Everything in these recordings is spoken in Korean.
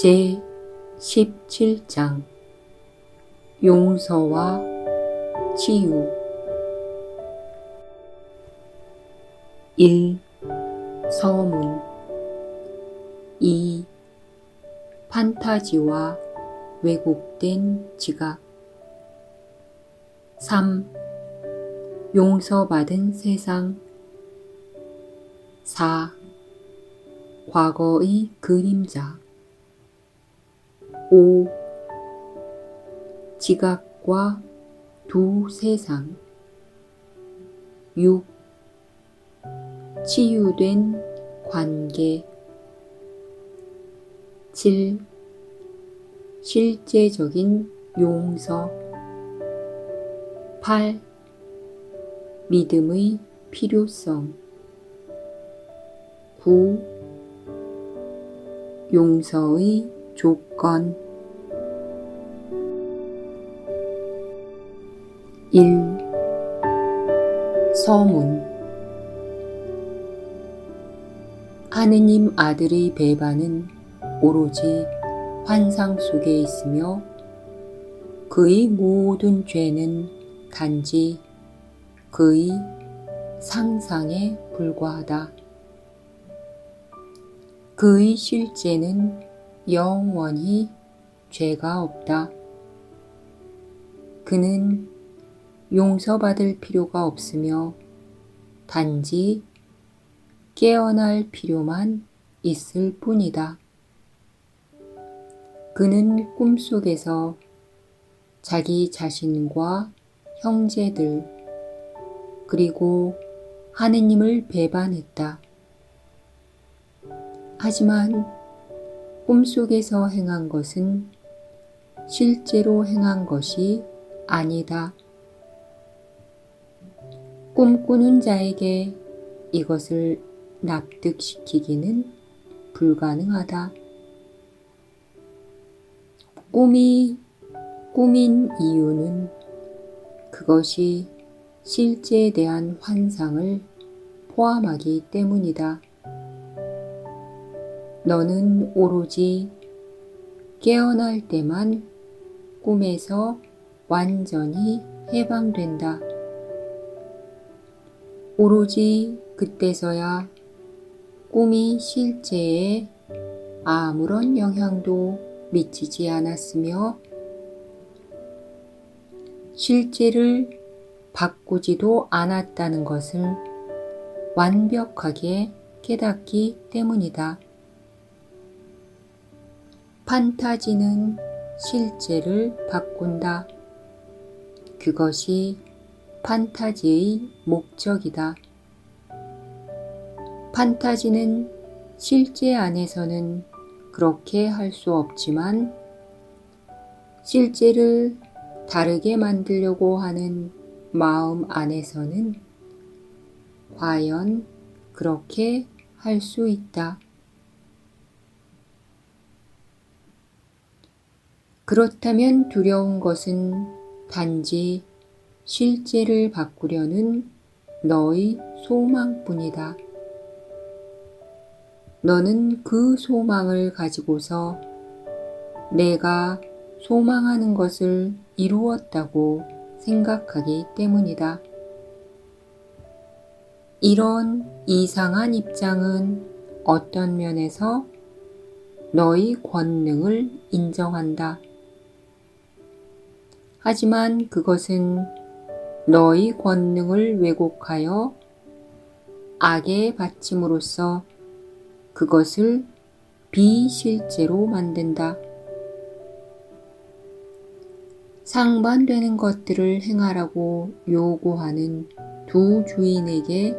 제 17장 용서와 치유 1. 서문 2. 판타지와 왜곡된 지각 3. 용서받은 세상 4. 과거의 그림자 5. 지각과 두 세상 6. 치유된 관계 7. 실제적인 용서 8. 믿음의 필요성 9. 용서의 조건 1. 서문 하느님 아들의 배반은 오로지 환상 속에 있으며 그의 모든 죄는 단지 그의 상상에 불과하다. 그의 실제는 영원히 죄가 없다. 그는 용서받을 필요가 없으며 단지 깨어날 필요만 있을 뿐이다. 그는 꿈속에서 자기 자신과 형제들 그리고 하느님을 배반했다. 하지만 꿈속에서 행한 것은 실제로 행한 것이 아니다. 꿈꾸는 자에게 이것을 납득시키기는 불가능하다. 꿈이 꿈인 이유는 그것이 실제에 대한 환상을 포함하기 때문이다. 너는 오로지 깨어날 때만 꿈에서 완전히 해방된다. 오로지 그때서야 꿈이 실제에 아무런 영향도 미치지 않았으며 실제를 바꾸지도 않았다는 것을 완벽하게 깨닫기 때문이다. 판타지는 실제를 바꾼다. 그것이 판타지의 목적이다. 판타지는 실제 안에서는 그렇게 할 수 없지만 실제를 다르게 만들려고 하는 마음 안에서는 과연 그렇게 할 수 있다. 그렇다면 두려운 것은 단지 실제를 바꾸려는 너의 소망뿐이다. 너는 그 소망을 가지고서 내가 소망하는 것을 이루었다고 생각하기 때문이다. 이런 이상한 입장은 어떤 면에서 너의 권능을 인정한다. 하지만 그것은 너의 권능을 왜곡하여 악의 받침으로써 그것을 비실제로 만든다. 상반되는 것들을 행하라고 요구하는 두 주인에게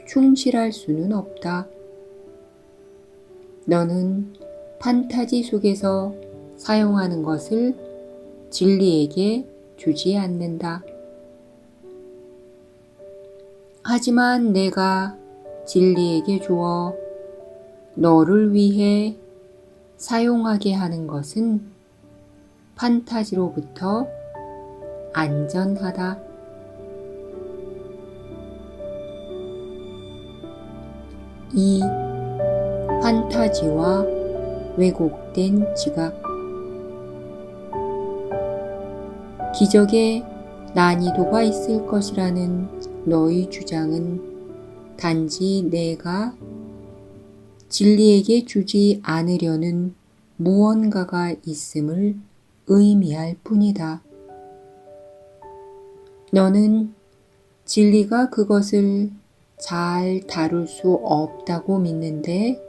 충실할 수는 없다. 너는 판타지 속에서 사용하는 것을 진리에게 주지 않는다. 하지만 내가 진리에게 주어 너를 위해 사용하게 하는 것은 판타지로부터 안전하다. 2. 판타지와 왜곡된 지각. 기적에 난이도가 있을 것이라는 너의 주장은 단지 내가 진리에게 주지 않으려는 무언가가 있음을 의미할 뿐이다. 너는 진리가 그것을 잘 다룰 수 없다고 믿는데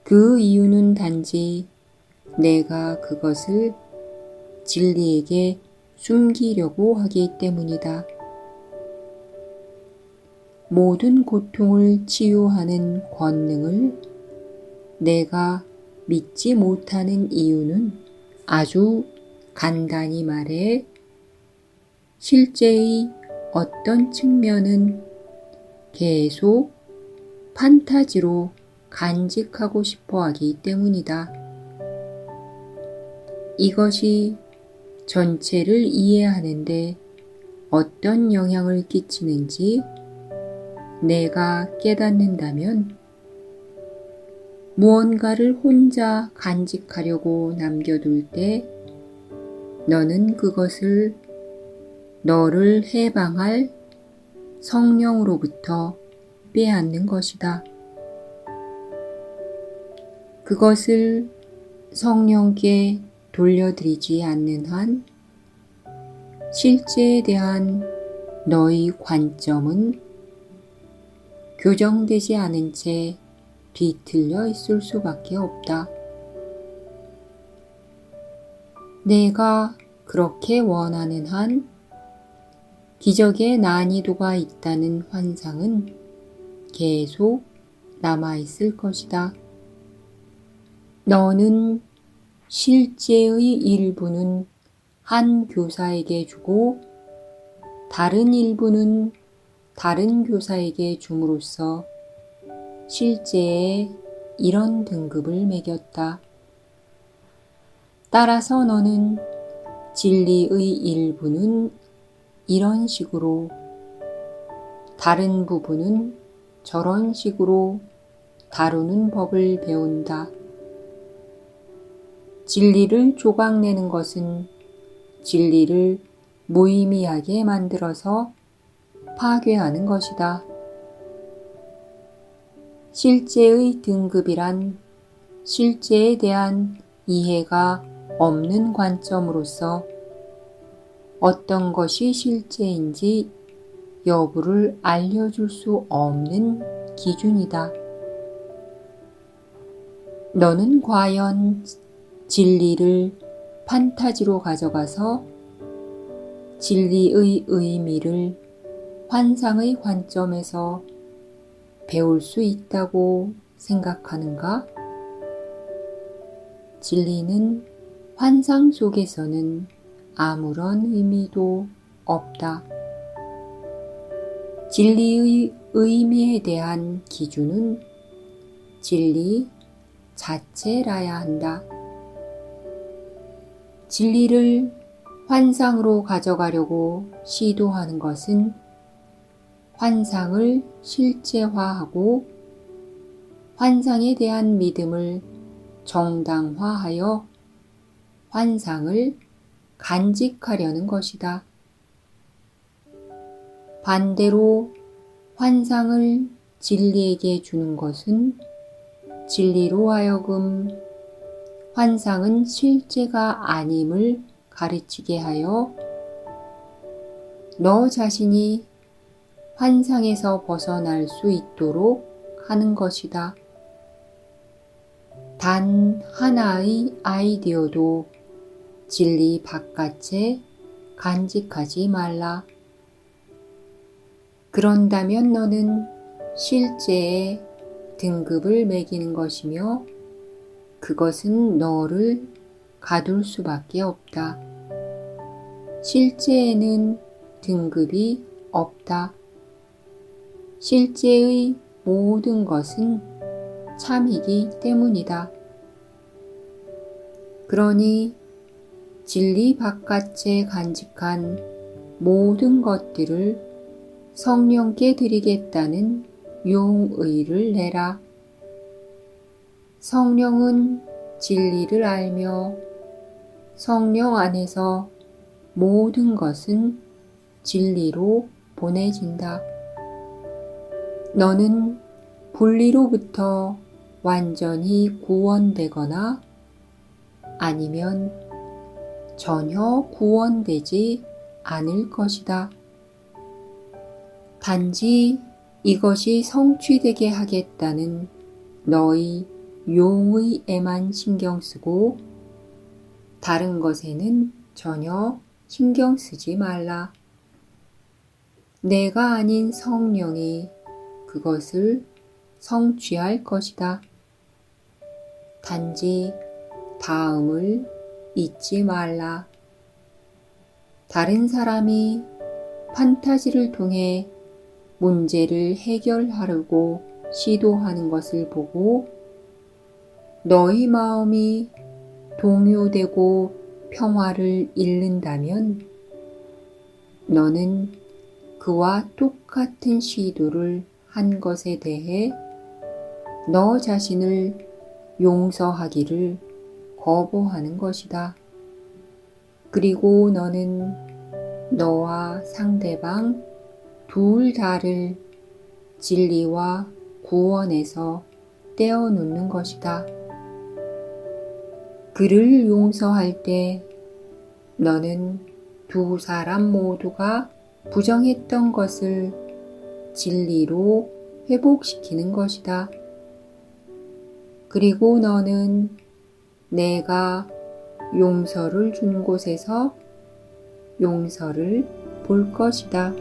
그 이유는 단지 내가 그것을 진리에게 숨기려고 하기 때문이다. 모든 고통을 치유하는 권능을 내가 믿지 못하는 이유는 아주 간단히 말해 실제의 어떤 측면은 계속 판타지로 간직하고 싶어 하기 때문이다. 이것이 전체를 이해하는데 어떤 영향을 끼치는지 내가 깨닫는다면 무언가를 혼자 간직하려고 남겨둘 때 너는 그것을 너를 해방할 성령으로부터 빼앗는 것이다. 그것을 성령께 돌려드리지 않는 한 실제에 대한 너의 관점은 교정되지 않은 채 뒤틀려 있을 수밖에 없다. 내가 그렇게 원하는 한 기적의 난이도가 있다는 환상은 계속 남아있을 것이다. 너는 실제의 일부는 한 교사에게 주고 다른 일부는 다른 교사에게 줌으로써 실제에 이런 등급을 매겼다. 따라서 너는 진리의 일부는 이런 식으로, 다른 부분은 저런 식으로 다루는 법을 배운다. 진리를 조각내는 것은 진리를 무의미하게 만들어서 파괴하는 것이다. 실제의 등급이란 실제에 대한 이해가 없는 관점으로서 어떤 것이 실제인지 여부를 알려줄 수 없는 기준이다. 너는 과연 진리를 판타지로 가져가서 진리의 의미를 환상의 관점에서 배울 수 있다고 생각하는가? 진리는 환상 속에서는 아무런 의미도 없다. 진리의 의미에 대한 기준은 진리 자체라야 한다. 진리를 환상으로 가져가려고 시도하는 것은 환상을 실제화하고 환상에 대한 믿음을 정당화하여 환상을 간직하려는 것이다. 반대로 환상을 진리에게 주는 것은 진리로 하여금 환상은 실제가 아님을 가르치게 하여 너 자신이 환상에서 벗어날 수 있도록 하는 것이다. 단 하나의 아이디어도 진리 바깥에 간직하지 말라. 그런다면 너는 실제에 등급을 매기는 것이며 그것은 너를 가둘 수밖에 없다. 실제에는 등급이 없다. 실제의 모든 것은 참이기 때문이다. 그러니 진리 바깥에 간직한 모든 것들을 성령께 드리겠다는 용의를 내라. 성령은 진리를 알며 성령 안에서 모든 것은 진리로 보내진다. 너는 분리로부터 완전히 구원되거나 아니면 전혀 구원되지 않을 것이다. 단지 이것이 성취되게 하겠다는 너의 용의에만 신경 쓰고 다른 것에는 전혀 신경 쓰지 말라. 내가 아닌 성령이 그것을 성취할 것이다. 단지 다음을 잊지 말라. 다른 사람이 판타지를 통해 문제를 해결하려고 시도하는 것을 보고 너의 마음이 동요되고 평화를 잃는다면 너는 그와 똑같은 시도를 한 것에 대해 너 자신을 용서하기를 거부하는 것이다. 그리고 너는 너와 상대방 둘 다를 진리와 구원에서 떼어놓는 것이다. 그를 용서할 때 너는 두 사람 모두가 부정했던 것을 진리로 회복시키는 것이다. 그리고 너는 내가 용서를 준 곳에서 용서를 볼 것이다.